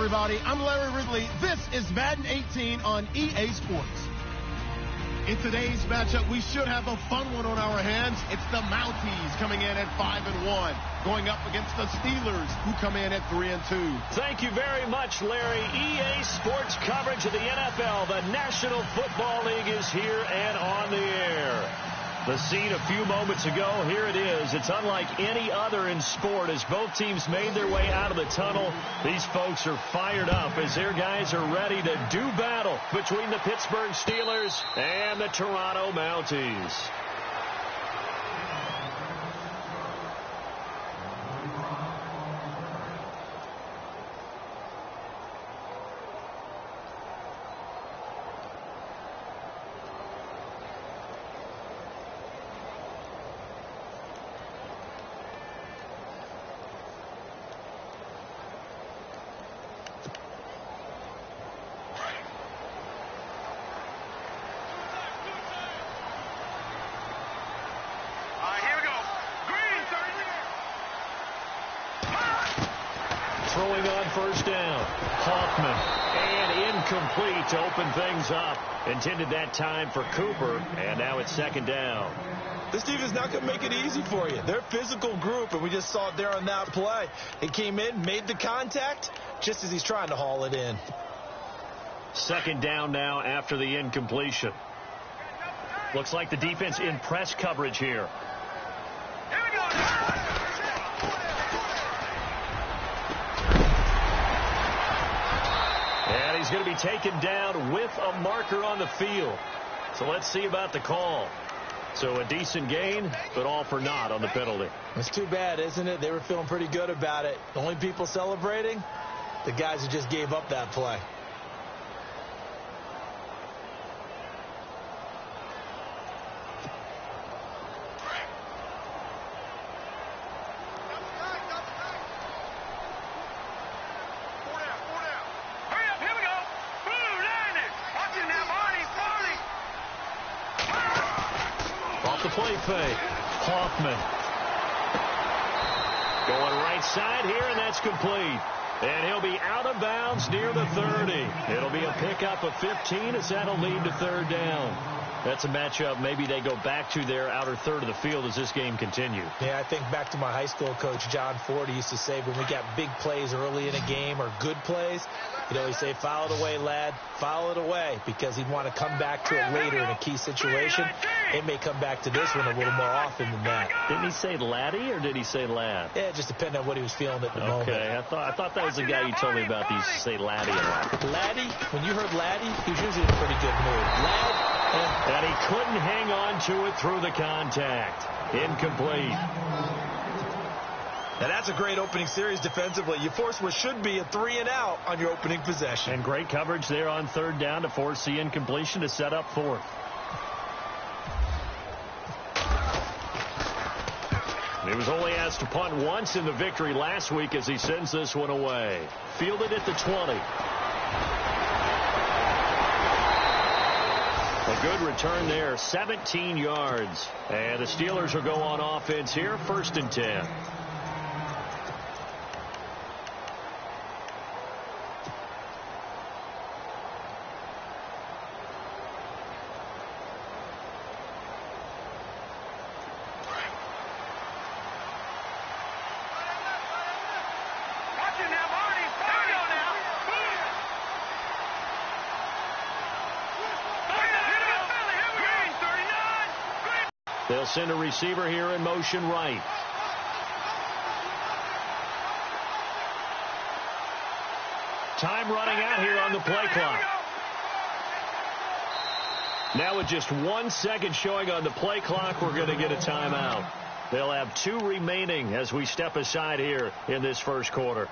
everybody. I'm Larry Ridley. This is Madden 18 on EA Sports. In today's matchup, we should have a fun one on our hands. It's the Mounties coming in at 5-1, going up against the Steelers, who come in at 3-2. Thank you very much, Larry. EA Sports coverage of the NFL. The National Football League is here and on the air. The scene a few moments ago, here it is. It's unlike any other in sport as both teams made their way out of the tunnel. These folks are fired up as their guys are ready to do battle between the Pittsburgh Steelers and the Toronto Mounties. Throwing on first down. Hoffman. And incomplete to open things up. Intended that time for Cooper. And now it's second down. This defense not going to make it easy for you. They're a physical group, and we just saw it there on that play. He came in, made the contact, just as he's trying to haul it in. Second down now after the incompletion. Looks like the defense in press coverage here. And he's going to be taken down with a marker on the field. So let's see about the call. So a decent gain, but all for naught on the penalty. It's too bad, isn't it? They were feeling pretty good about it. The only people celebrating, the guys who just gave up that play. Play fake. Hoffman. Going right side here, and that's complete. And he'll be out of bounds near the 30. It'll be a pickup of 15 as that'll lead to third down. That's a matchup maybe they go back to their outer third of the field as this game continues. Yeah, I think back to my high school coach, John Ford. He used to say when we got big plays early in a game or good plays, he'd always say, foul it away, lad. Foul it away, because he'd want to come back to it later in a key situation. It may come back to this one a little more often than that. Didn't he say laddie or did he say lad? Yeah, it just depended on what he was feeling at the moment. Okay, I thought that was the guy you told me about. He used to say laddie a lot. Laddie, when you heard laddie, he was usually in a pretty good mood. Lad. And he couldn't hang on to it through the contact. Incomplete. Now that's a great opening series defensively. You force what should be a 3-and-out on your opening possession. And great coverage there on third down to force the incompletion to set up fourth. He was only asked to punt once in the victory last week as he sends this one away. Fielded at the 20. A good return there, 17 yards. And the Steelers will go on offense here, 1st and 10. They'll send a receiver here in motion right. Time running out here on the play clock. Now with just 1 second showing on the play clock, we're going to get a timeout. They'll have 2 remaining as we step aside here in this first quarter.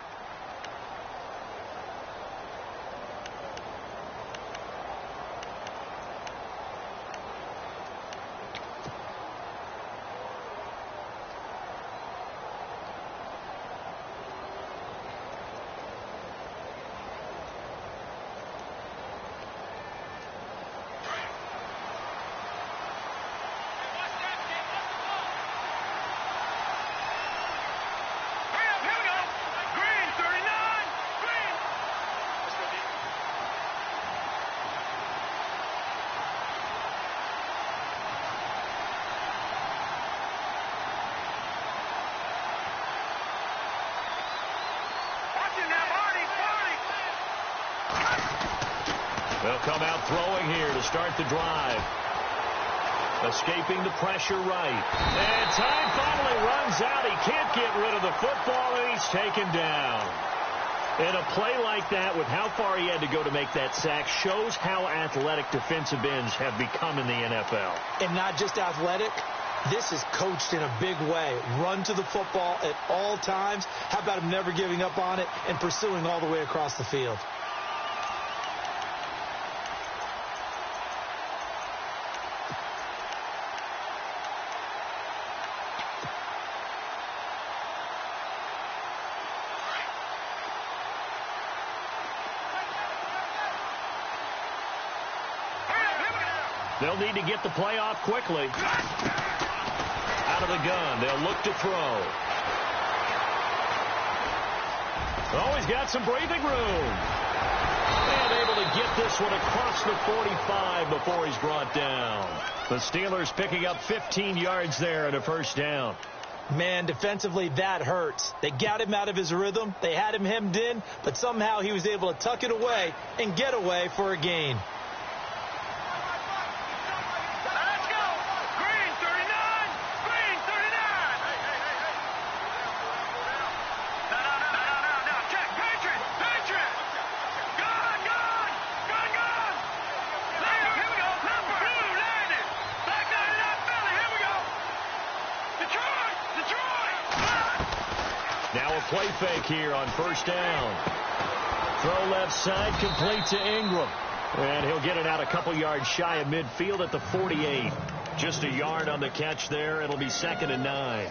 They'll come out throwing here to start the drive. Escaping the pressure right. And time finally runs out. He can't get rid of the football, and he's taken down. And a play like that, with how far he had to go to make that sack, shows how athletic defensive ends have become in the NFL. And not just athletic. This is coached in a big way. Run to the football at all times. How about him never giving up on it and pursuing all the way across the field? They'll need to get the play off quickly. Out of the gun, they'll look to throw. Oh, he's got some breathing room. And able to get this one across the 45 before he's brought down. The Steelers picking up 15 yards there and a first down. Man, defensively, that hurts. They got him out of his rhythm. They had him hemmed in, but somehow he was able to tuck it away and get away for a gain. Play fake here on first down. Throw left side, complete to Ingram. And he'll get it out a couple yards shy of midfield at the 48. Just a yard on the catch there. It'll be 2nd and 9.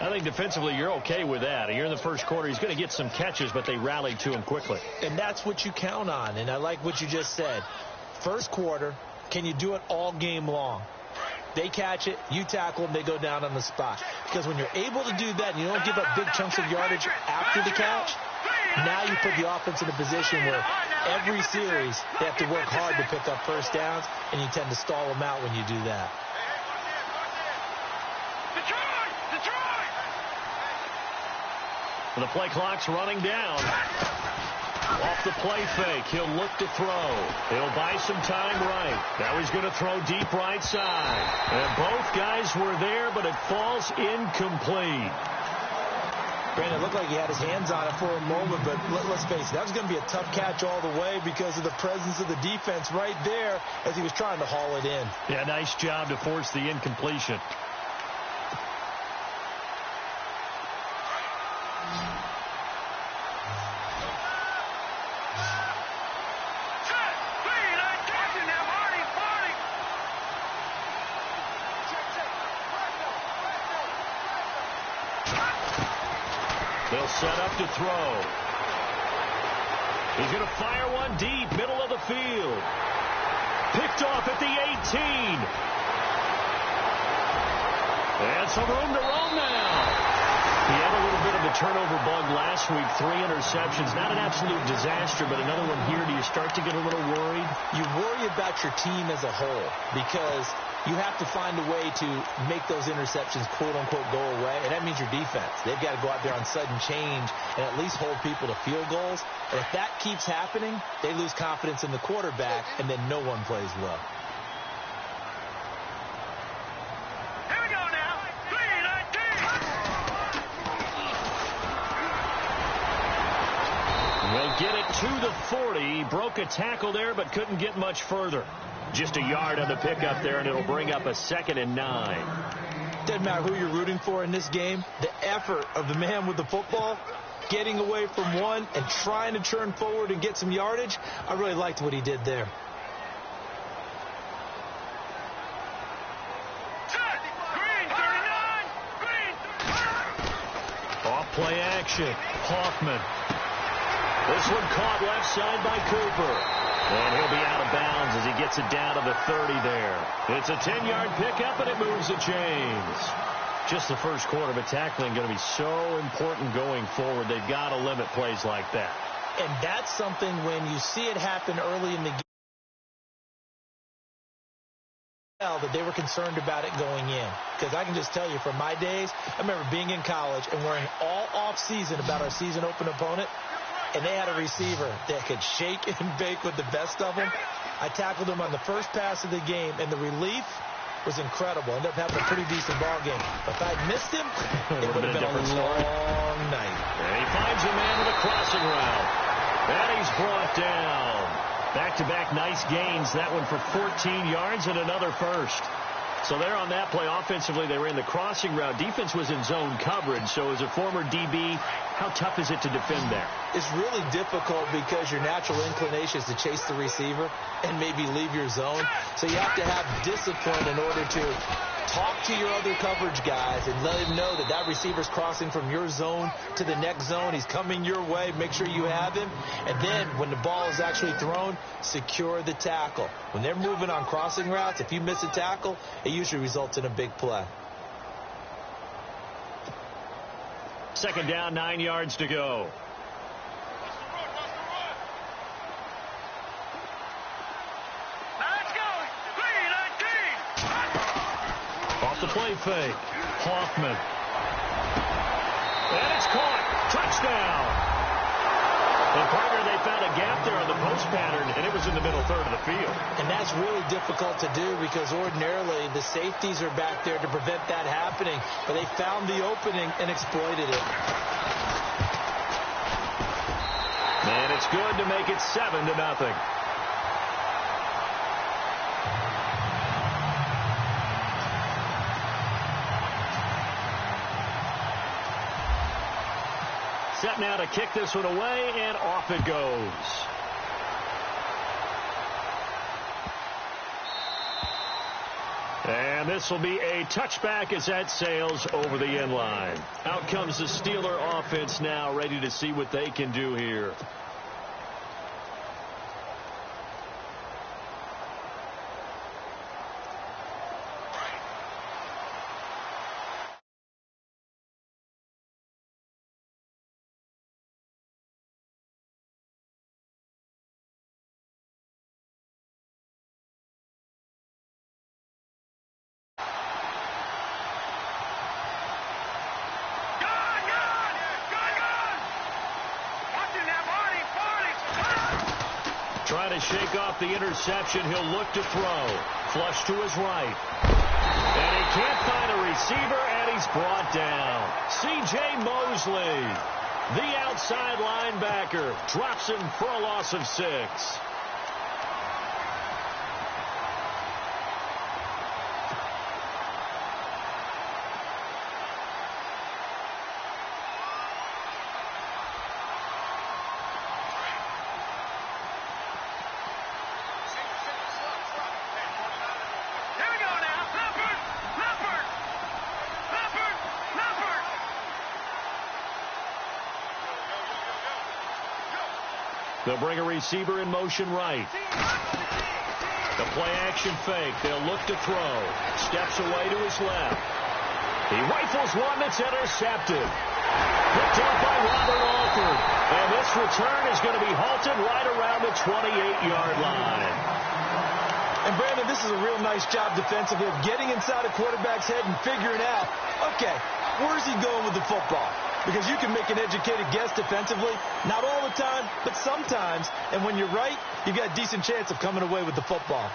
I think defensively you're okay with that. Here in the first quarter, he's going to get some catches, but they rallied to him quickly. And that's what you count on. And I like what you just said. First quarter, can you do it all game long? They catch it, you tackle them, they go down on the spot. Because when you're able to do that and you don't give up big chunks of yardage after the catch, now you put the offense in a position where every series they have to work hard to pick up first downs, and you tend to stall them out when you do that. The play clock's running down. Off the play fake, he'll look to throw. He'll buy some time right. Now he's going to throw deep right side. And both guys were there, but it falls incomplete. Brandon, it looked like he had his hands on it for a moment, but let's face it, that was going to be a tough catch all the way because of the presence of the defense right there as he was trying to haul it in. Yeah, nice job to force the incompletion. They'll set up to throw. He's going to fire one deep, middle of the field. Picked off at the 18. And some room to roam now. He had a little bit of a turnover bug last week, 3 interceptions. Not an absolute disaster, but another one here. Do you start to get a little worried? You worry about your team as a whole because you have to find a way to make those interceptions, quote-unquote, go away, and that means your defense. They've got to go out there on sudden change and at least hold people to field goals. And if that keeps happening, they lose confidence in the quarterback, and then no one plays well. Here we go now. 3-19. Will get it to the 40. He broke a tackle there, but couldn't get much further. Just a yard on the pickup there, and it'll bring up a 2nd and 9. Doesn't matter who you're rooting for in this game. The effort of the man with the football, getting away from one and trying to turn forward and get some yardage, I really liked what he did there. Off play action. Hoffman. This one caught left side by Cooper. And he'll be out of bounds as he gets it down to the 30 there. It's a 10-yard pickup, and it moves the chains. Just the first quarter, but tackling going to be so important going forward. They've got to limit plays like that. And that's something when you see it happen early in the game, that they were concerned about it going in. Because I can just tell you from my days, I remember being in college and worrying all off season about our season open opponent. and they had a receiver that could shake and bake with the best of them. I tackled him on the first pass of the game, and the relief was incredible. Ended up having a pretty decent ball game. But if I'd missed him, it would have been a long night. And he finds a man with a crossing route. And he's brought down. Back-to-back nice gains. That one for 14 yards and another first. So there on that play, offensively, they ran the crossing route. Defense was in zone coverage. So as a former DB, how tough is it to defend there? It's really difficult because your natural inclination is to chase the receiver and maybe leave your zone. So you have to have discipline in order to talk to your other coverage guys and let them know that that receiver's crossing from your zone to the next zone. He's coming your way. Make sure you have him. And then when the ball is actually thrown, secure the tackle. When they're moving on crossing routes, if you miss a tackle, it usually results in a big play. Second down, 9 yards to go. Off the play fake. Hoffman. And it's caught. Touchdown. And partner, they found a gap there on the post pattern, and it was in the middle third of the field. And that's really difficult to do because ordinarily the safeties are back there to prevent that happening. But they found the opening and exploited it. And it's good to make it 7-0. Set now to kick this one away, and off it goes. And this will be a touchback as that sails over the end line. Out comes the Steeler offense now, ready to see what they can do here. Trying to shake off the interception. He'll look to throw. Flush to his right. And he can't find a receiver, and he's brought down. C.J. Mosley, the outside linebacker, drops him for a loss of 6. They'll bring a receiver in motion right. The play action fake. They'll look to throw. Steps away to his left. He rifles one that's intercepted. Picked off by Robert Alford. And this return is going to be halted right around the 28-yard line. And Brandon, this is a real nice job defensively of getting inside a quarterback's head and figuring out, okay, where's he going with the football? Because you can make an educated guess defensively, not all the time, but sometimes. And when you're right, you've got a decent chance of coming away with the football.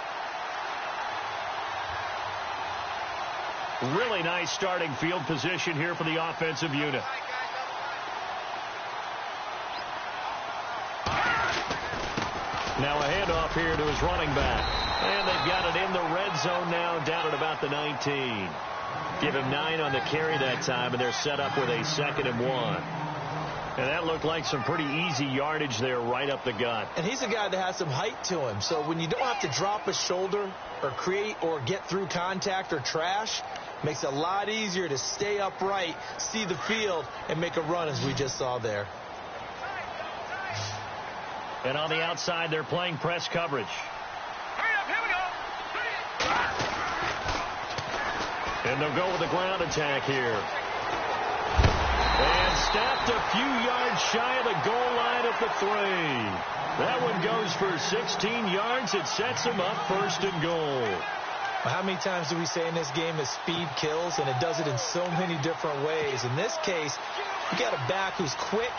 Really nice starting field position here for the offensive unit. Now a handoff here to his running back. And they've got it in the red zone now, down at about the 19. Give him 9 on the carry that time, and they're set up with a 2nd and 1. And that looked like some pretty easy yardage there right up the gut. And he's a guy that has some height to him. So when you don't have to drop a shoulder or create or get through contact or trash, makes it a lot easier to stay upright, see the field, and make a run as we just saw there. And on the outside, they're playing press coverage. Hurry up, here we go. And they'll go with the ground attack here. And snapped a few yards shy of the goal line at the 3. That one goes for 16 yards. It sets him up 1st and goal. Well, how many times do we say in this game that speed kills, and it does it in so many different ways? In this case, you got a back who's quick,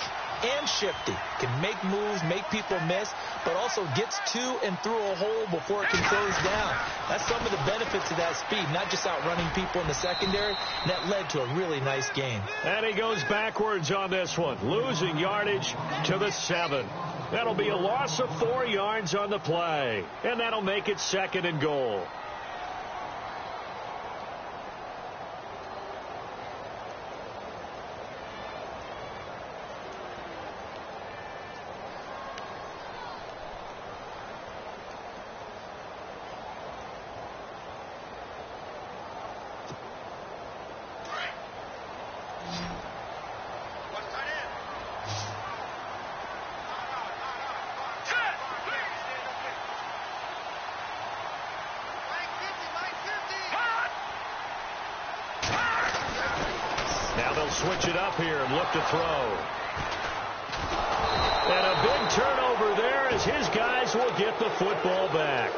and shifty. Can make moves, make people miss, but also gets to and through a hole before it can close down. That's some of the benefits of that speed, not just outrunning people in the secondary. And that led to a really nice game. And he goes backwards on this one, losing yardage to the 7. That'll be a loss of 4 yards on the play, and that'll make it 2nd and goal. Now they'll switch it up here and look to throw. And a big turnover there as his guys will get the football back.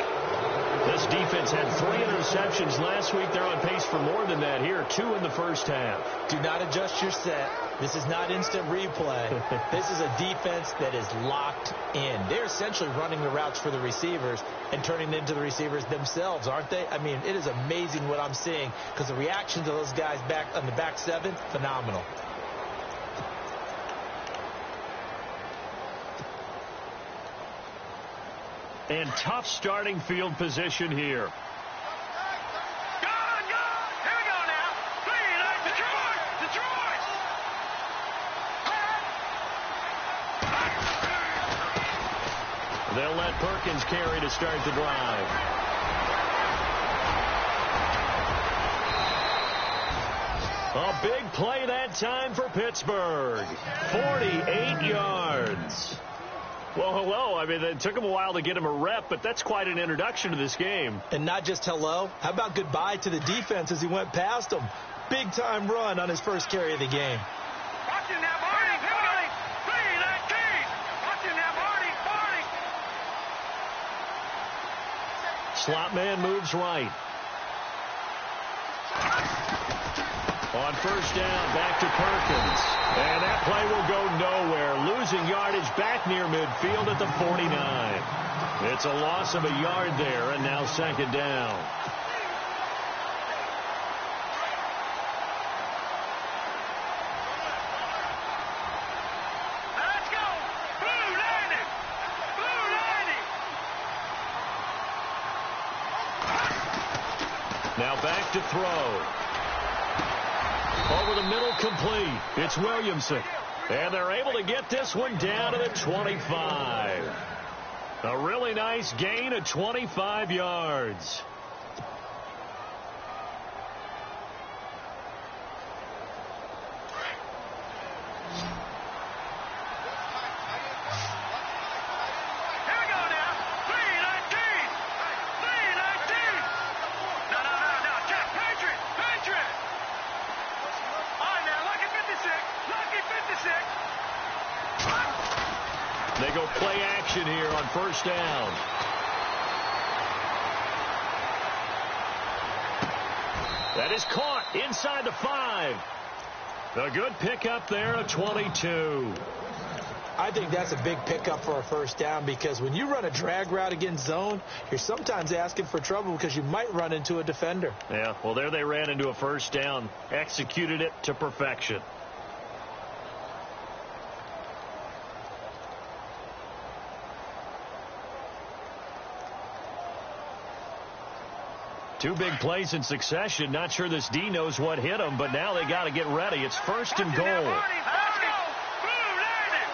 This defense had 3 interceptions last week. They're on pace for more than that here, 2 in the first half. Do not adjust your set. This is not instant replay. This is a defense that is locked in. They're essentially running the routes for the receivers and turning it into the receivers themselves, aren't they? I mean, it is amazing what I'm seeing because the reaction to those guys back on the back 7, phenomenal. And tough starting field position here. They'll let Perkins carry to start the drive. A big play that time for Pittsburgh. 48 yards. Well, hello. I mean, it took him a while to get him a rep, but that's quite an introduction to this game. And not just hello. How about goodbye to the defense as he went past him? Big-time run on his first carry of the game. Watching that Barney. Three, that key. Watching that Barney. Slot man moves right. On first down, back to Perkins. And that play will go nowhere. Losing yardage back near midfield at the 49. It's a loss of a yard there, and now 2nd down. Let's go. Blue landing. Now back to throw. Over the middle, complete. It's Williamson. And they're able to get this one down to the 25. A really nice gain of 25 yards. They go play action here on first down. That is caught inside the 5. A good pickup there, a 22. I think that's a big pickup for a first down because when you run a drag route against zone, you're sometimes asking for trouble because you might run into a defender. Yeah, well, there they ran into a first down, executed it to perfection. Two big plays in succession. Not sure this D knows what hit him, but now they got to get ready. It's 1st and goal. Let's go. Blue landing.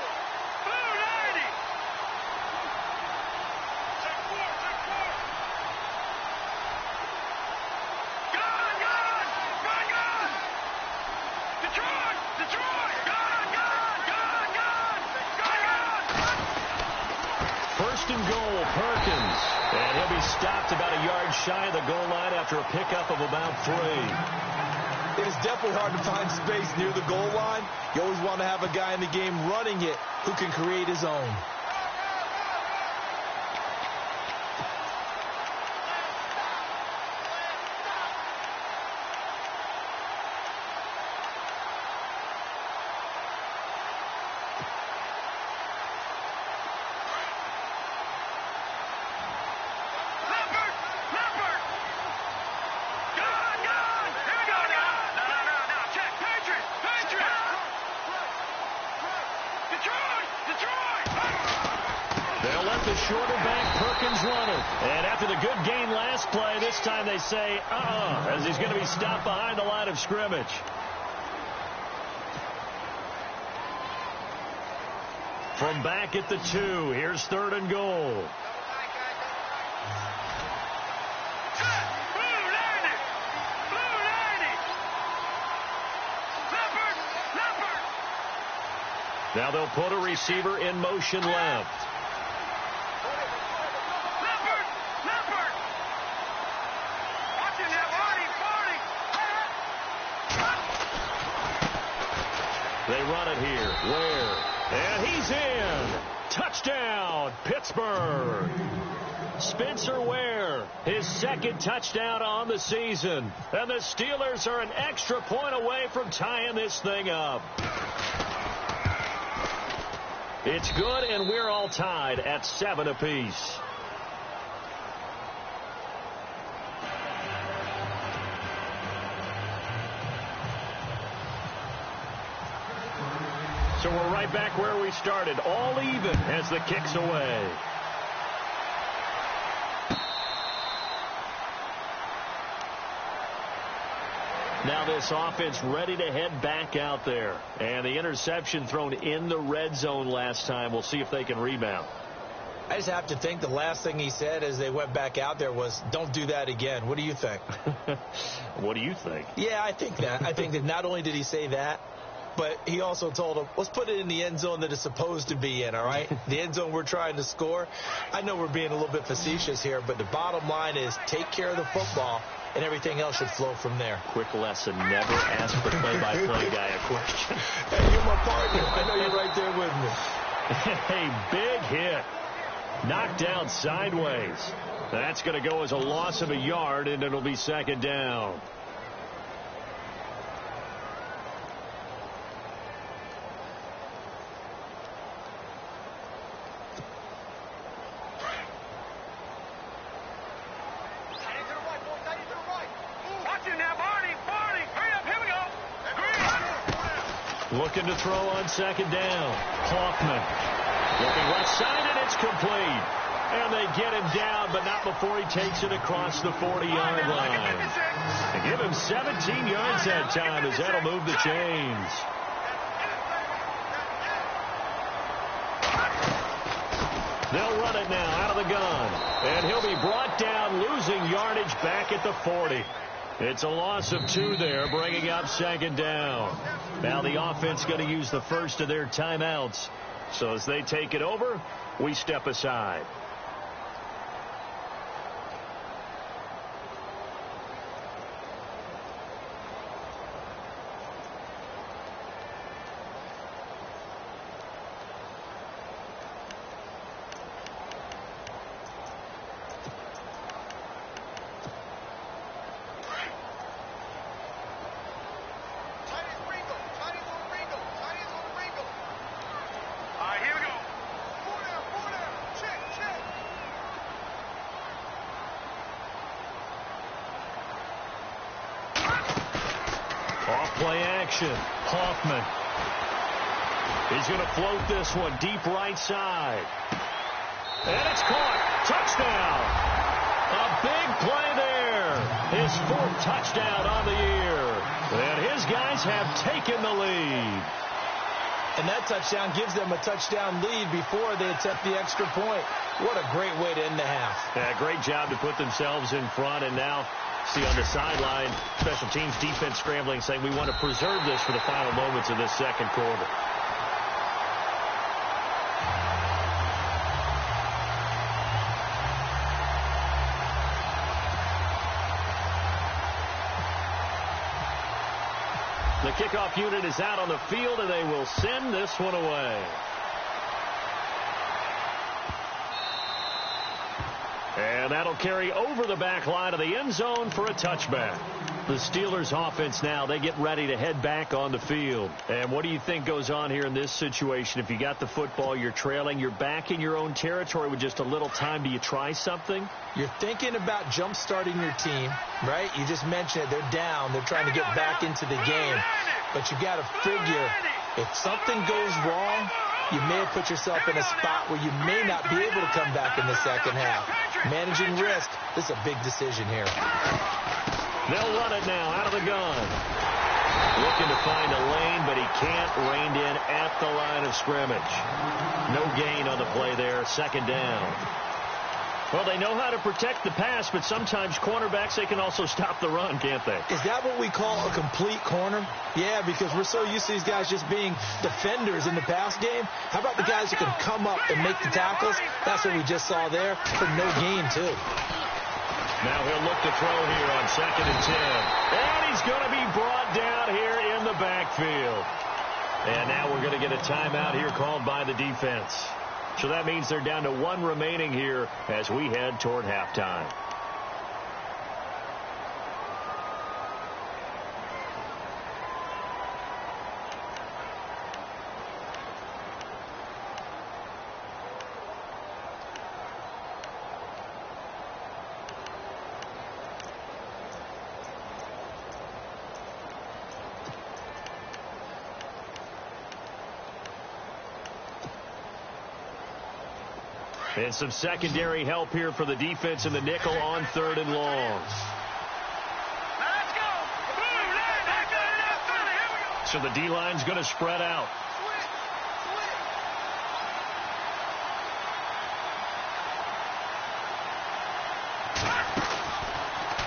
Gun. Detroit. Gun. 1st and goal, Perkins. And he'll be stopped about a yard shy of the goal line after a pickup of about 3. It is definitely hard to find space near the goal line. You always want to have a guy in the game running it who can create his own. the shorter back, Perkins running. And after the good gain last play, this time they say, as he's going to be stopped behind the line of scrimmage. From back at the 2, here's 3rd and goal. Now they'll put a receiver in motion left. They run it here. Ware. And he's in. Touchdown, Pittsburgh. Spencer Ware, his 2nd touchdown on the season. And the Steelers are an extra point away from tying this thing up. It's good, and we're all tied at 7 apiece. So we're right back where we started, all even as the kick's away. Now this offense ready to head back out there. And the interception thrown in the red zone last time. We'll see if they can rebound. I just have to think the last thing he said as they went back out there was, don't do that again. What do you think? What do you think? Yeah, I think that. I think that not only did he say that, but he also told him, let's put it in the end zone that it's supposed to be in, all right? The end zone we're trying to score. I know we're being a little bit facetious here, but the bottom line is take care of the football, and everything else should flow from there. Quick lesson, never ask the play-by-play guy a question. Hey, you're my partner. I know you're right there with me. Hey, big hit. Knocked down sideways. That's going to go as a loss of a yard, and it'll be 2nd down. Looking to throw on 2nd down. Hoffman looking left side, and it's complete. And they get him down, but not before he takes it across the 40-yard line. They give him 17 yards that time as that'll move the chains. They'll run it now out of the gun. And he'll be brought down, losing yardage back at the 40. It's a loss of 2 there, bringing up 2nd down. Now the offense going to use the first of their timeouts. So as they take it over, we step aside. Play action. Hoffman. He's going to float this one deep right side. And it's caught. Touchdown. A big play there. His 4th touchdown on the year. And his guys have taken the lead. And that touchdown gives them a touchdown lead before they attempt the extra point. What a great way to end the half. Yeah, great job to put themselves in front, and now see on the sideline, special teams defense scrambling, saying we want to preserve this for the final moments of this 2nd quarter. The kickoff unit is out on the field, and they will send this one away. And that'll carry over the back line of the end zone for a touchback. The Steelers offense now, they get ready to head back on the field. And what do you think goes on here in this situation? If you got the football, you're trailing, you're back in your own territory with just a little time. Do you try something? You're thinking about jump-starting your team, right? You just mentioned it. They're down. They're trying to get back into the game. But you got to figure if something goes wrong, you may have put yourself in a spot where you may not be able to come back in the second half. Managing risk, this is a big decision here. They'll run it now out of the gun. Looking to find a lane, but he can't. Reined in at the line of scrimmage. No gain on the play there. Second down. Well, they know how to protect the pass, but sometimes cornerbacks, they can also stop the run, can't they? Is that what we call a complete corner? Yeah, because we're so used to these guys just being defenders in the pass game. How about the guys who can come up and make the tackles? That's what we just saw there for no gain, too. Now he'll look to throw here on 2nd and 10. And he's going to be brought down here in the backfield. And now we're going to get a timeout here called by the defense. So that means they're down to 1 remaining here as we head toward halftime. And some secondary help here for the defense in the nickel on 3rd and long. Let's go. So the D-line's going to spread out.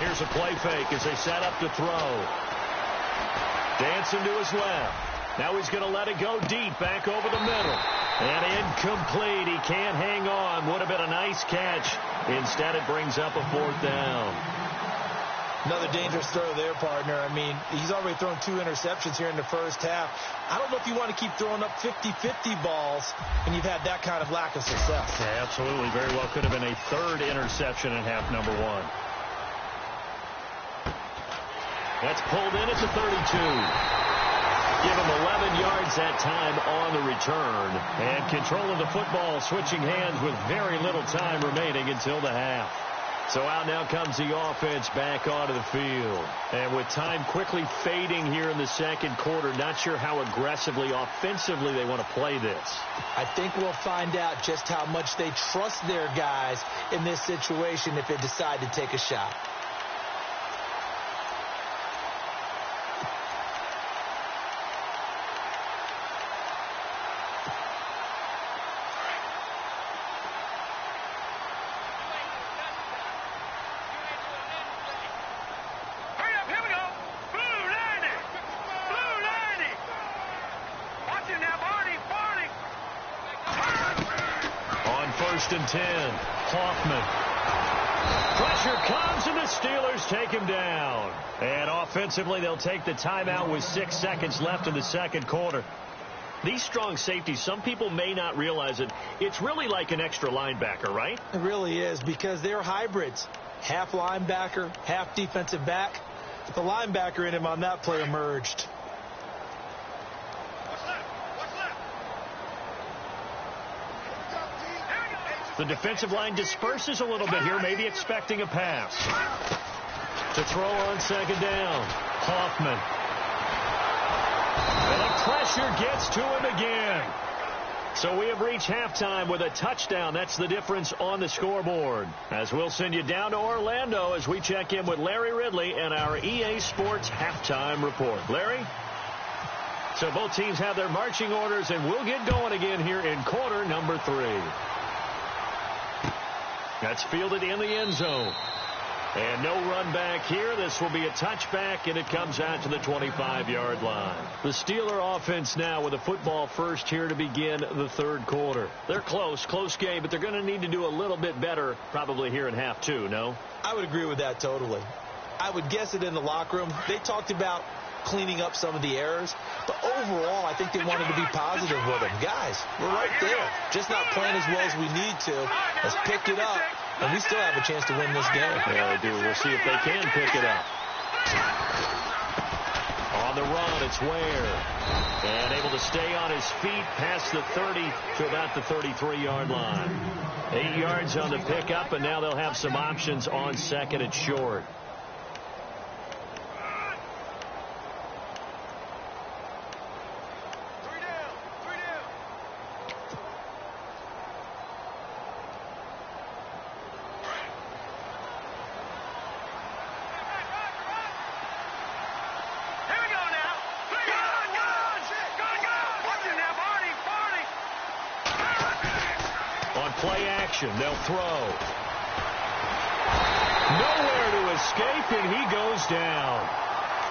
Here's a play fake as they set up to throw. Dancing to his left. Now he's going to let it go deep back over the middle. And incomplete. He can't hang on. Would have been a nice catch. Instead, it brings up a 4th down. Another dangerous throw there, partner. I mean, he's already thrown 2 interceptions here in the first half. I don't know if you want to keep throwing up 50-50 balls when you've had that kind of lack of success. Yeah, absolutely. Very well could have been a 3rd interception in half number 1. That's pulled in at the 32. Give him 11 yards that time on the return. And control of the football switching hands with very little time remaining until the half. So out now comes the offense back onto the field. And with time quickly fading here in the second quarter, not sure how aggressively, offensively they want to play this. I think we'll find out just how much they trust their guys in this situation if they decide to take a shot. And 10. Hoffman. Pressure comes, and the Steelers take him down. And offensively, they'll take the timeout with 6 seconds left in the second quarter. These strong safeties, some people may not realize it. It's really like an extra linebacker, right? It really is, because they're hybrids. Half linebacker, half defensive back. The linebacker in him on that play emerged. The defensive line disperses a little bit here, maybe expecting a pass. To throw on 2nd down. Hoffman. And the pressure gets to him again. So we have reached halftime with a touchdown. That's the difference on the scoreboard. As we'll send you down to Orlando as we check in with Larry Ridley and our EA Sports halftime report. Larry? So both teams have their marching orders, and we'll get going again here in quarter number 3. That's fielded in the end zone. And no run back here. This will be a touchback, and it comes out to the 25-yard line. The Steeler offense now with a football first here to begin the third quarter. They're close game, but they're going to need to do a little bit better probably here in half 2, no? I would agree with that totally. I would guess it in the locker room. They talked about cleaning up some of the errors, but overall, I think they wanted to be positive with them. Guys, we're right there. Just not playing as well as we need to. Let's pick it up, and we still have a chance to win this game. Yeah, they do. We'll see if they can pick it up. On the run, it's Ware. And able to stay on his feet past the 30 to about the 33-yard line. 8 yards on the pickup, and now they'll have some options on 2nd and short. Play action. They'll throw. Nowhere to escape, and he goes down.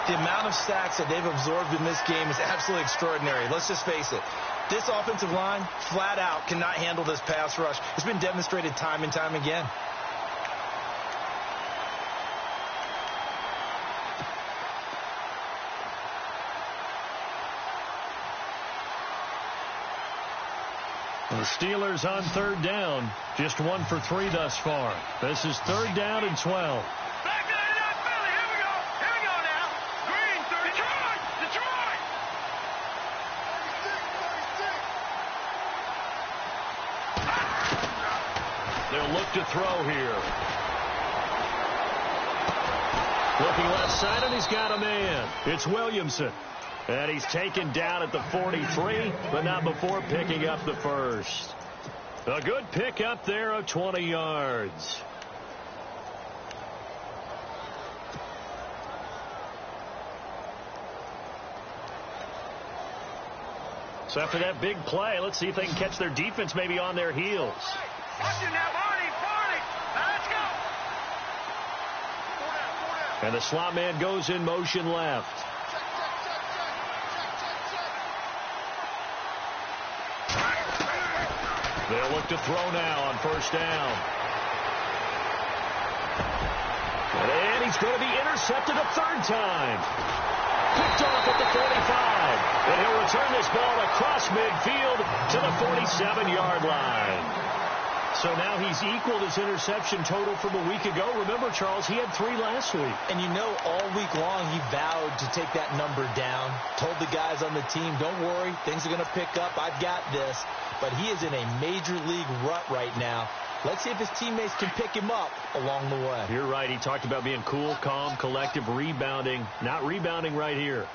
The amount of sacks that they've absorbed in this game is absolutely extraordinary. Let's just face it. This offensive line, flat out, cannot handle this pass rush. It's been demonstrated time and time again. The Steelers on third down. Just 1 for 3 thus far. This is third down and 12. Back to that Philly. Here we go. Here we go now. Green, 30. Detroit. They'll look to throw here. Looking left side, and he's got a man. It's Williamson. And he's taken down at the 43, but not before picking up the first. A good pick up there of 20 yards. So after that big play, let's see if they can catch their defense maybe on their heels. Watch it now, Barney. Now let's go. And the slot man goes in motion left. They'll look to throw now on first down. And he's going to be intercepted a third time. Picked off at the 45. And he'll return this ball across midfield to the 47-yard line. So now he's equaled his interception total from a week ago. Remember, Charles, he had 3 last week. And you know, all week long he vowed to take that number down. Told the guys on the team, don't worry, things are going to pick up. I've got this. But he is in a major league rut right now. Let's see if his teammates can pick him up along the way. You're right. He talked about being cool, calm, collective, rebounding. Not rebounding right here.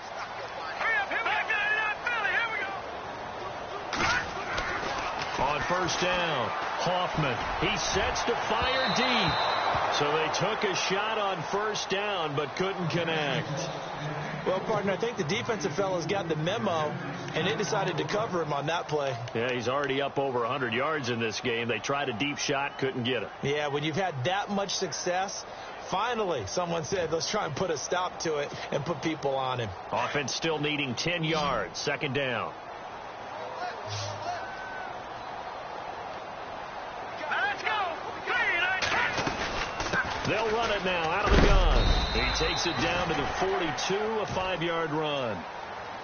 On first down, Hoffman. He sets to fire deep. So they took a shot on first down but couldn't connect. Well, partner, I think the defensive fellas got the memo, and they decided to cover him on that play. Yeah, he's already up over 100 yards in this game. They tried a deep shot, couldn't get it. Yeah, when you've had that much success, finally someone said, let's try and put a stop to it and put people on him. Offense still needing 10 yards. Second down. They'll run it now out of the gun. He takes it down to the 42, a 5-yard run.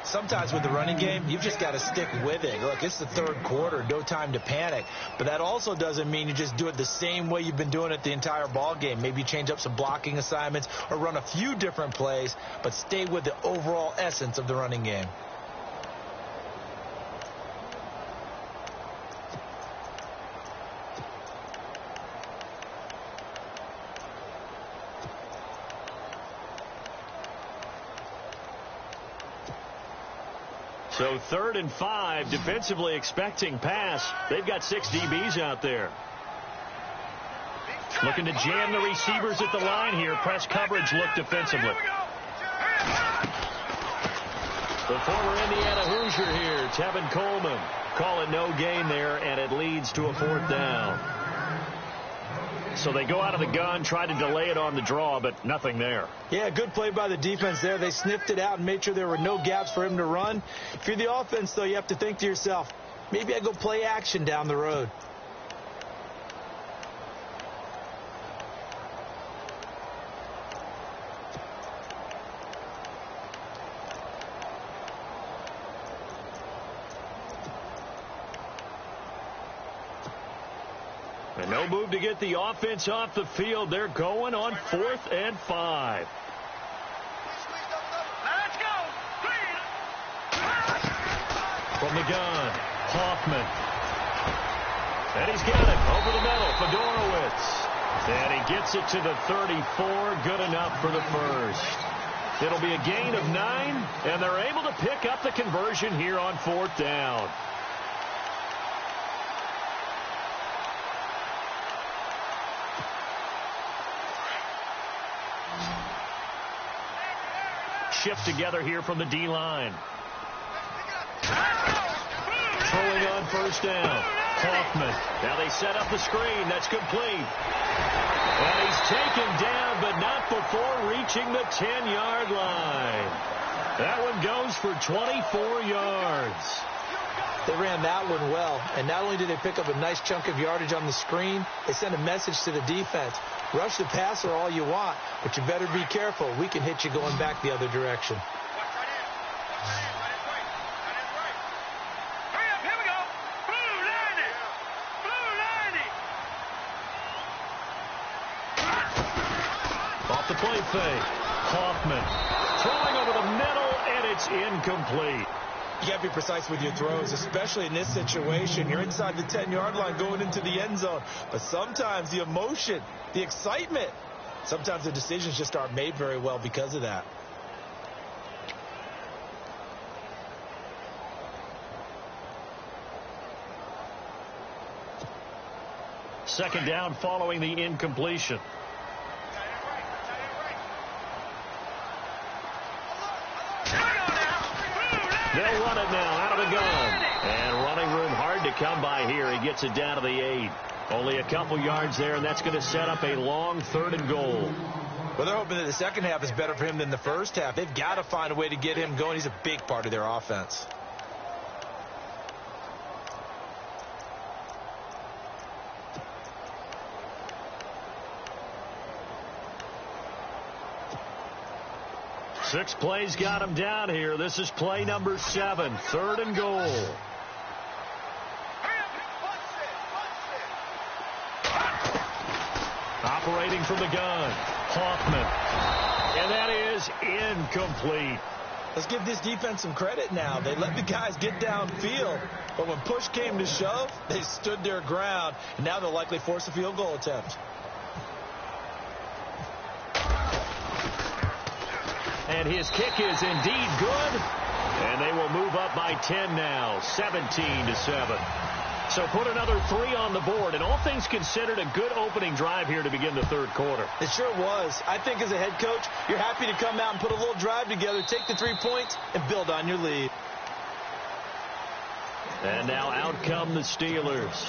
Sometimes with the running game, you've just got to stick with it. Look, it's the third quarter, no time to panic. But that also doesn't mean you just do it the same way you've been doing it the entire ball game. Maybe you change up some blocking assignments or run a few different plays, but stay with the overall essence of the running game. So 3rd and 5, defensively expecting pass. They've got 6 DBs out there. Looking to jam the receivers at the line here. Press coverage look defensively. The former Indiana Hoosier here, Tevin Coleman. Call it no gain there, and it leads to a 4th down. So they go out of the gun, try to delay it on the draw, but nothing there. Yeah, good play by the defense there. They sniffed it out and made sure there were no gaps for him to run. If you're the offense, though, you have to think to yourself, maybe I go play action down the road. And no move to get the offense off the field. They're going on 4th and 5. Let's go. From the gun, Hoffman. And he's got it over the middle, Fedorowicz. And he gets it to the 34, good enough for the first. It'll be a gain of 9, and they're able to pick up the conversion here on 4th down. Shift together here from the D-line. Throwing on first down. Hoffman. Now they set up the screen. That's complete. And he's taken down, but not before reaching the 10-yard line. That one goes for 24 yards. They ran that one well, and not only did they pick up a nice chunk of yardage on the screen, they sent a message to the defense. Rush the passer all you want, but you better be careful. We can hit you going back the other direction. Off the play fake. Hoffman throwing over the middle, and it's incomplete. You got to be precise with your throws, especially in this situation. You're inside the 10-yard line going into the end zone. But sometimes the emotion, the excitement, sometimes the decisions just aren't made very well because of that. Second down following the incompletion. They'll run it now out of the gun. And running room hard to come by here. He gets it down to the 8. Only a couple yards there, and that's going to set up a long 3rd and goal. Well, they're hoping that the second half is better for him than the first half. They've got to find a way to get him going. He's a big part of their offense. Six plays got him down here. This is play number 7, 3rd and goal. Operating from the gun, Hoffman. And that is incomplete. Let's give this defense some credit now. They let the guys get downfield, but when push came to shove, they stood their ground, and now they'll likely force a field goal attempt. And his kick is indeed good. And they will move up by 10 now, 17-7. So put another 3 on the board. And all things considered, a good opening drive here to begin the 3rd quarter. It sure was. I think as a head coach, you're happy to come out and put a little drive together, take the 3 points, and build on your lead. And now out come the Steelers.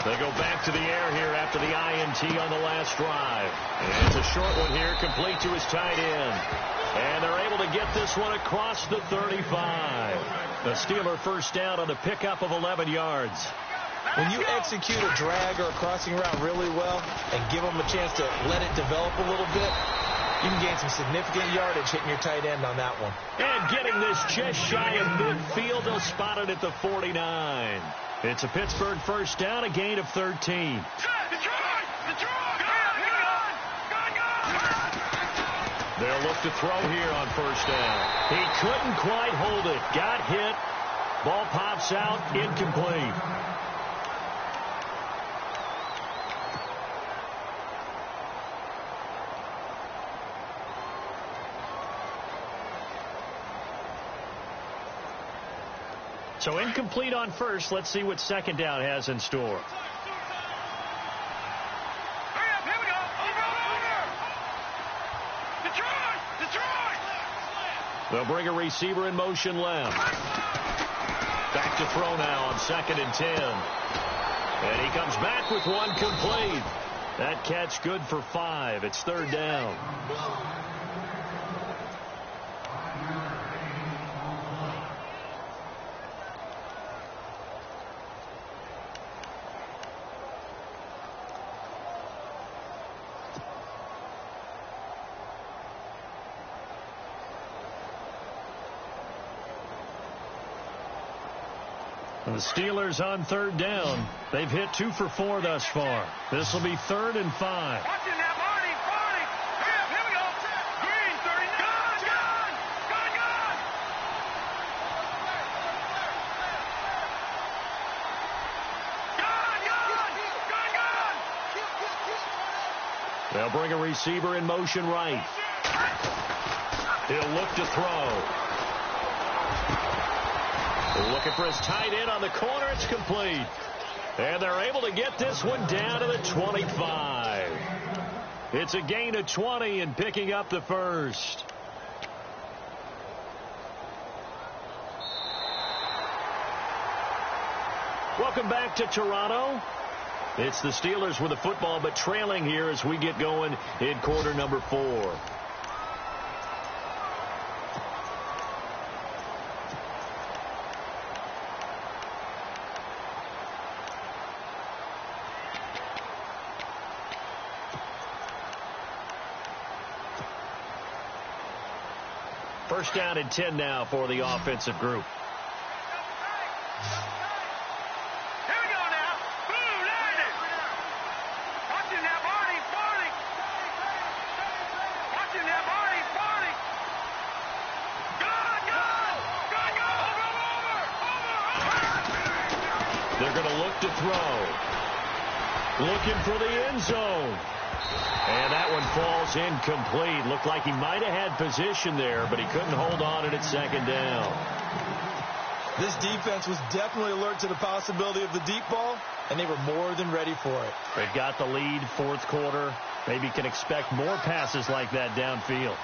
They go back to the air here after the INT on the last drive. And it's a short one here, complete to his tight end. And they're able to get this one across the 35. The Steeler first down on a pickup of 11 yards. When you execute a drag or a crossing route really well and give them a chance to let it develop a little bit, you can gain some significant yardage hitting your tight end on that one. And getting this just shy of midfield, they'll spot it at the 49. It's a Pittsburgh first down, a gain of 13. They'll look to throw here on first down. He couldn't quite hold it. Got hit. Ball pops out, incomplete. So incomplete on first. Let's see what second down has in store. They'll bring a receiver in motion left. Back to throw now on 2nd and 10. And he comes back with one complete. That catch good for 5. It's 3rd down. The Steelers on 3rd down. They've hit 2 for 4 thus far. This will be 3rd and 5. They'll bring a receiver in motion right. He'll look to throw. Looking for his tight end on the corner. It's complete. And they're able to get this one down to the 25. It's a gain of 20 and picking up the first. Welcome back to Toronto. It's the Steelers with the football, but trailing here as we get going in quarter number 4. First down and 10 now for the offensive group. Here we go now. Boom, landed. Watching that Barney. Watching that Barney. Go. Over. They're going to look to throw. Looking for the end zone. And that one falls incomplete. Looked like he might have had position there, but he couldn't hold on at second down. This defense was definitely alert to the possibility of the deep ball, and they were more than ready for it. They've got the lead, fourth quarter. Maybe can expect more passes like that downfield.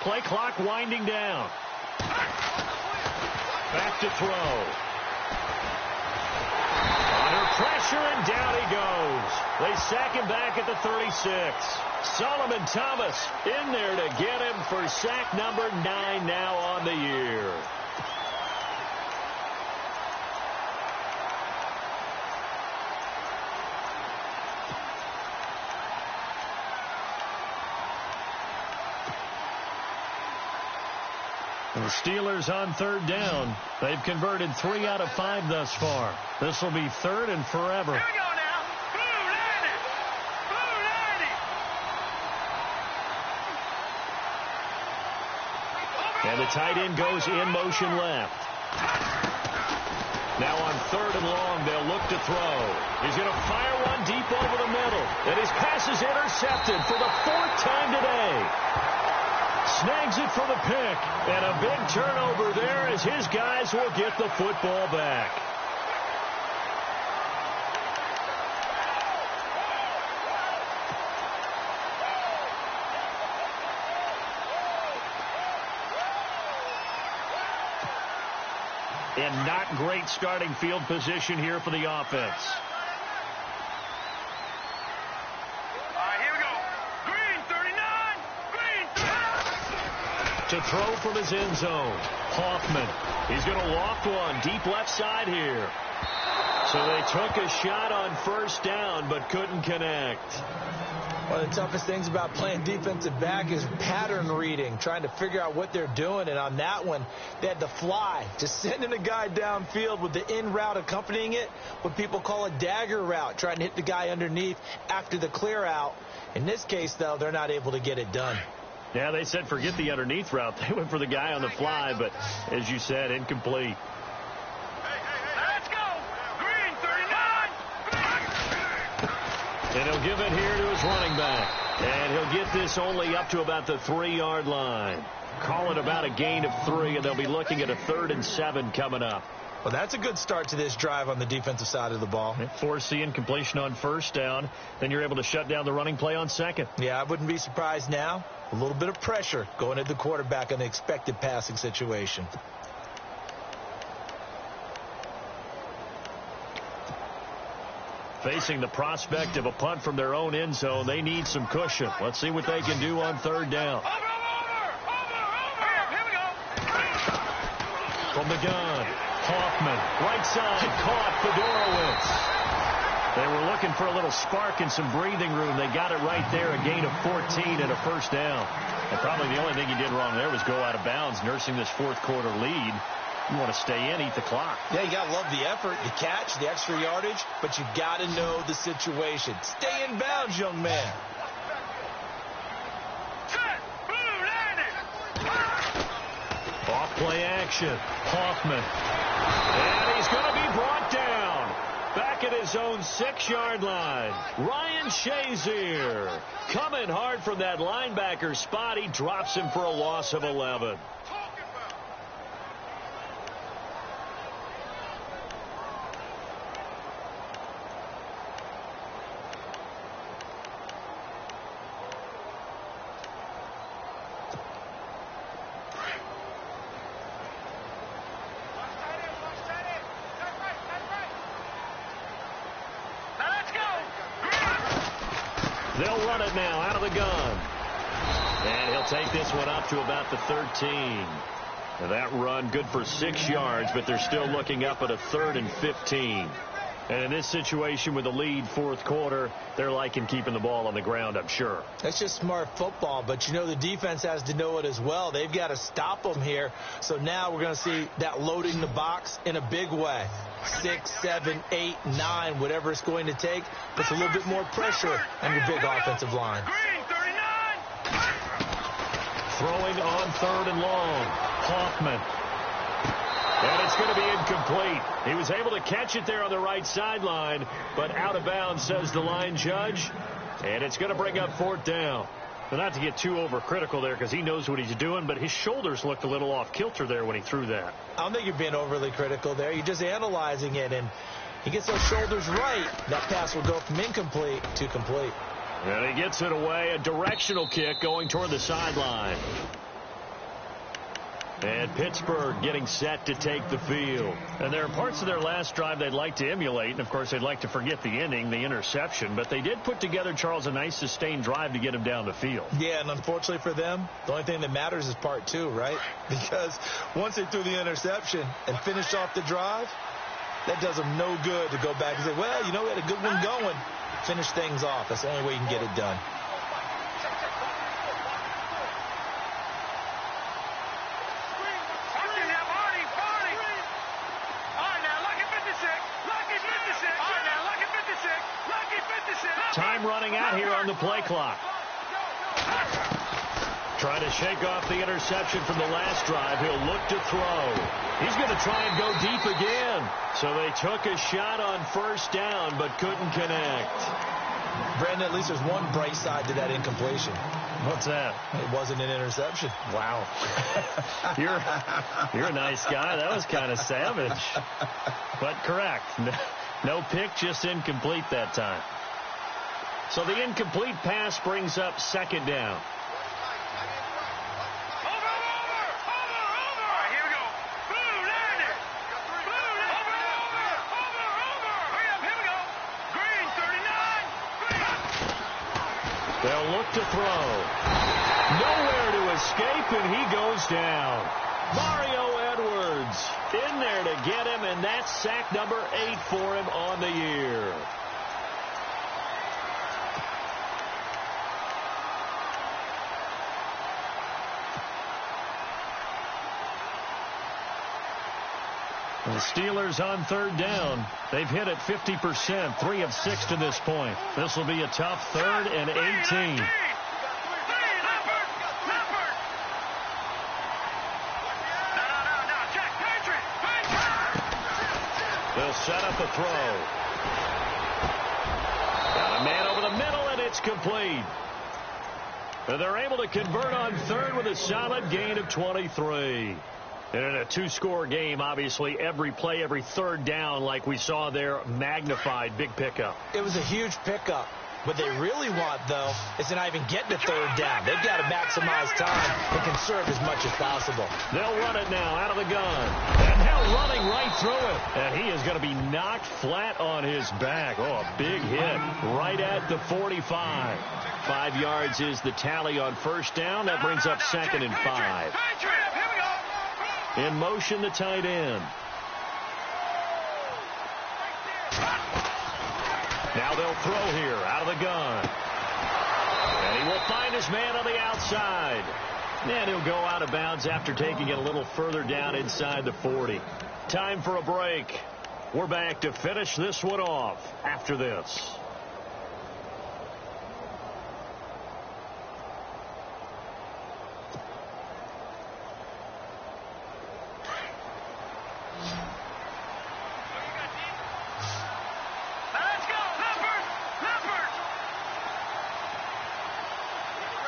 Play clock winding down. Back to throw. Under pressure, and down he goes. They sack him back at the 36. Solomon Thomas in there to get him for sack number 9 now on the year. The Steelers on third down. They've converted 3 out of 5 thus far. This will be third and forever. Here we go now. Boom, landed. And the tight end goes in motion left. Now on third and long, they'll look to throw. He's going to fire one deep over the middle. And his pass is intercepted for the 4th time today. Snags it for the pick, and a big turnover there as his guys will get the football back. And not great starting field position here for the offense. To throw from his end zone. Hoffman. He's going to loft one deep left side here. So they took a shot on first down but couldn't connect. One of the toughest things about playing defensive back is pattern reading, trying to figure out what they're doing. And on that one, they had to fly, just sending a guy downfield with the in route accompanying it, what people call a dagger route, trying to hit the guy underneath after the clear out. In this case, though, they're not able to get it done. Yeah, they said forget the underneath route. They went for the guy on the fly, but as you said, incomplete. Let's go. Green 39. And he'll give it here to his running back. And he'll get this only up to about the 3-yard line. Call it about a gain of 3, and they'll be looking at a 3rd and 7 coming up. Well, that's a good start to this drive on the defensive side of the ball. Force the incompletion on first down. Then you're able to shut down the running play on second. Yeah, I wouldn't be surprised now. A little bit of pressure going at the quarterback on the expected passing situation. Facing the prospect of a punt from their own end zone, they need some cushion. Let's see what they can do on third down. Over. Here we go. From the gun. Hoffman, right side, caught Fedorowicz. They were looking for a little spark and some breathing room. They got it right there, a gain of 14 and a first down. And probably the only thing he did wrong there was go out of bounds, nursing this fourth quarter lead. You want to stay in, eat the clock. Yeah, you got to love the effort, the catch, the extra yardage, but you got to know the situation. Stay in bounds, young man. Off play action. Hoffman. And he's going to be brought down. Back at his own 6-yard line. Ryan Shazier coming hard from that linebacker spot. He drops him for a loss of 11. They'll run it now out of the gun. And he'll take this one up to about the 13. Now that run good for 6 yards, but they're still looking up at a 3rd and 15. And in this situation with the lead fourth quarter, they're liking keeping the ball on the ground, I'm sure. That's just smart football, but you know the defense has to know it as well. They've got to stop them here. So now we're going to see that loading the box in a big way. 6, 7, 8, 9, whatever it's going to take, puts a little bit more pressure on your big offensive line. Throwing on 3rd and long. Hoffman. And it's going to be incomplete. He was able to catch it there on the right sideline, but out of bounds, says the line judge. And it's going to bring up 4th down. But not to get too overcritical there because he knows what he's doing, but his shoulders looked a little off kilter there when he threw that. I don't think you're being overly critical there. You're just analyzing it, and he gets those shoulders right. That pass will go from incomplete to complete. And he gets it away. A directional kick going toward the sideline. And Pittsburgh getting set to take the field. And there are parts of their last drive they'd like to emulate. And, of course, they'd like to forget the inning, the interception. But they did put together, Charles, a nice sustained drive to get him down the field. Yeah, and unfortunately for them, the only thing that matters is part 2, right? Because once they threw the interception and finished off the drive, that does them no good to go back and say, well, you know, we had a good one going. Finish things off. That's the only way you can get it done. Time running out here on the play clock. Trying to shake off the interception from the last drive. He'll look to throw. He's going to try and go deep again. So they took a shot on 1st down, but couldn't connect. Brandon, at least there's one bright side to that incompletion. What's that? It wasn't an interception. Wow. You're a nice guy. That was kind of savage. But correct. No pick, just incomplete that time. So the incomplete pass brings up 2nd down. They'll look to throw. Nowhere to escape, and he goes down. Mario Edwards in there to get him, and that's sack number 8 for him on the year. The Steelers on 3rd down. They've hit it 50%, 3 of 6 to this point. This will be a tough 3rd and 18. They'll set up a throw. Got a man over the middle, and it's complete. And they're able to convert on 3rd with a solid gain of 23. And in a 2-score game, obviously, every play, every 3rd down, like we saw there, magnified, big pickup. It was a huge pickup. What they really want, though, is to not even get to 3rd down. They've got to maximize time and conserve as much as possible. They'll run it now out of the gun. And now running right through it. And he is going to be knocked flat on his back. Oh, a big hit right at the 45. 5 yards is the tally on 1st down. That brings up 2nd and 5. In motion, the tight end. Now they'll throw here out of the gun. And he will find his man on the outside. And he'll go out of bounds after taking it a little further down inside the 40. Time for a break. We're back to finish this one off after this.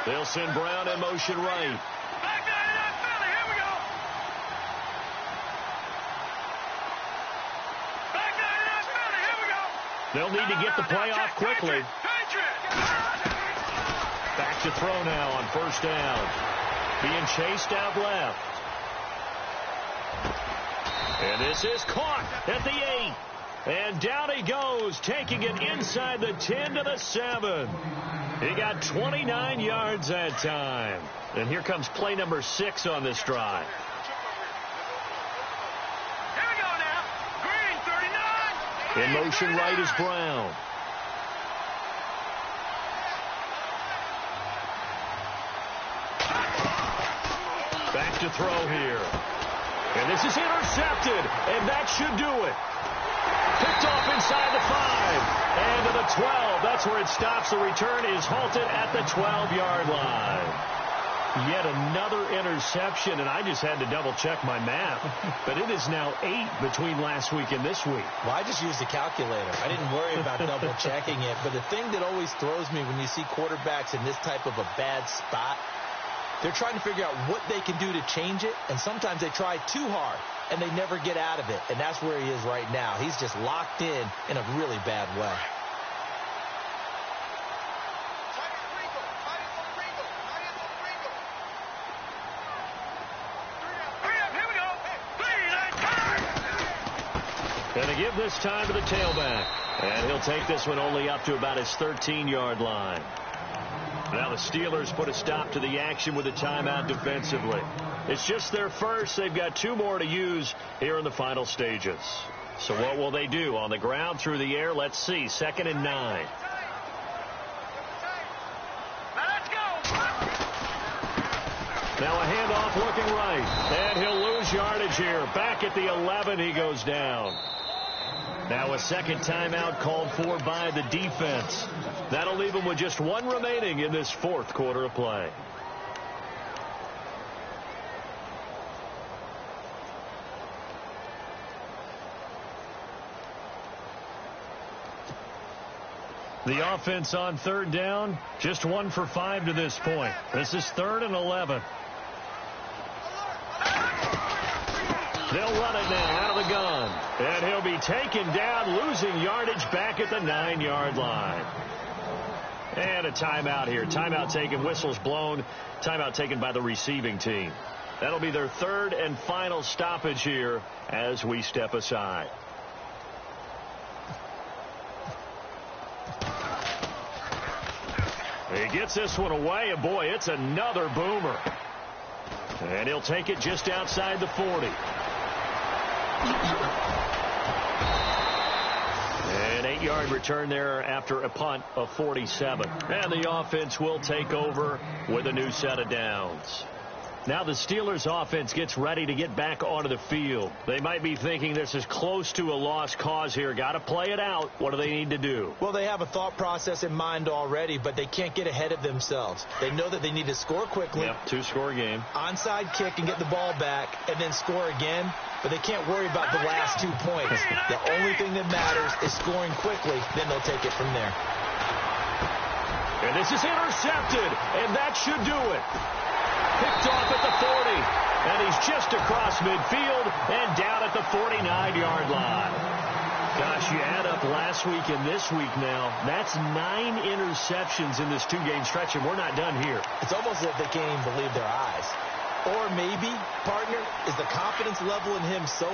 They'll send Brown in motion right. Back down to that Philly. Here we go. Back down to that Philly. Here we go. They'll need to get the play off quickly. Back to throw now on first down. Being chased out left. And this is caught at the 8. And down he goes, taking it inside the 10 to the 7. He got 29 yards that time. And here comes play number 6 on this drive. Here we go now. Green, 39. In motion right is Brown. Back to throw here. And this is intercepted. And that should do it. Picked off inside the 5. And to the 12. That's where it stops. The return is halted at the 12-yard line. Yet another interception, and I just had to double-check my math. But it is now 8 between last week and this week. Well, I just used a calculator. I didn't worry about double-checking it. But the thing that always throws me when you see quarterbacks in this type of a bad spot, they're trying to figure out what they can do to change it, and sometimes they try too hard, and they never get out of it. And that's where he is right now. He's just locked in a really bad way. Going to give this time to the tailback. And he'll take this one only up to about his 13-yard line. Now the Steelers put a stop to the action with a timeout defensively. It's just their first. They've got 2 more to use here in the final stages. So what will they do? On the ground, through the air? Let's see. 2nd and 9. Now a handoff looking right. And he'll lose yardage here. Back at the 11, he goes down. Now a second timeout called for by the defense. That'll leave him with just 1 remaining in this 4th quarter of play. The offense on 3rd down, just 1 for 5 to this point. This is 3rd and 11. They'll run it now out of the gun. And he'll be taken down, losing yardage back at the 9-yard line. And a timeout here. Timeout taken, whistles blown. Timeout taken by the receiving team. That'll be their 3rd and final stoppage here as we step aside. He gets this one away, and boy, it's another boomer. And he'll take it just outside the 40. An 8-yard return there after a punt of 47. And the offense will take over with a new set of downs. Now the Steelers offense gets ready to get back onto the field. They might be thinking this is close to a lost cause here. Got to play it out. What do they need to do? Well, they have a thought process in mind already, but they can't get ahead of themselves. They know that they need to score quickly. Yep, 2-score game. Onside kick and get the ball back and then score again. But they can't worry about the last 2 points. The only thing that matters is scoring quickly. Then they'll take it from there. And this is intercepted, and that should do it. Picked off at the 40, and he's just across midfield and down at the 49-yard line. Gosh, you add up last week and this week now, that's 9 interceptions in this 2-game stretch, and we're not done here. It's almost as if they can't even believe their eyes. Or maybe, partner, is the confidence level in him so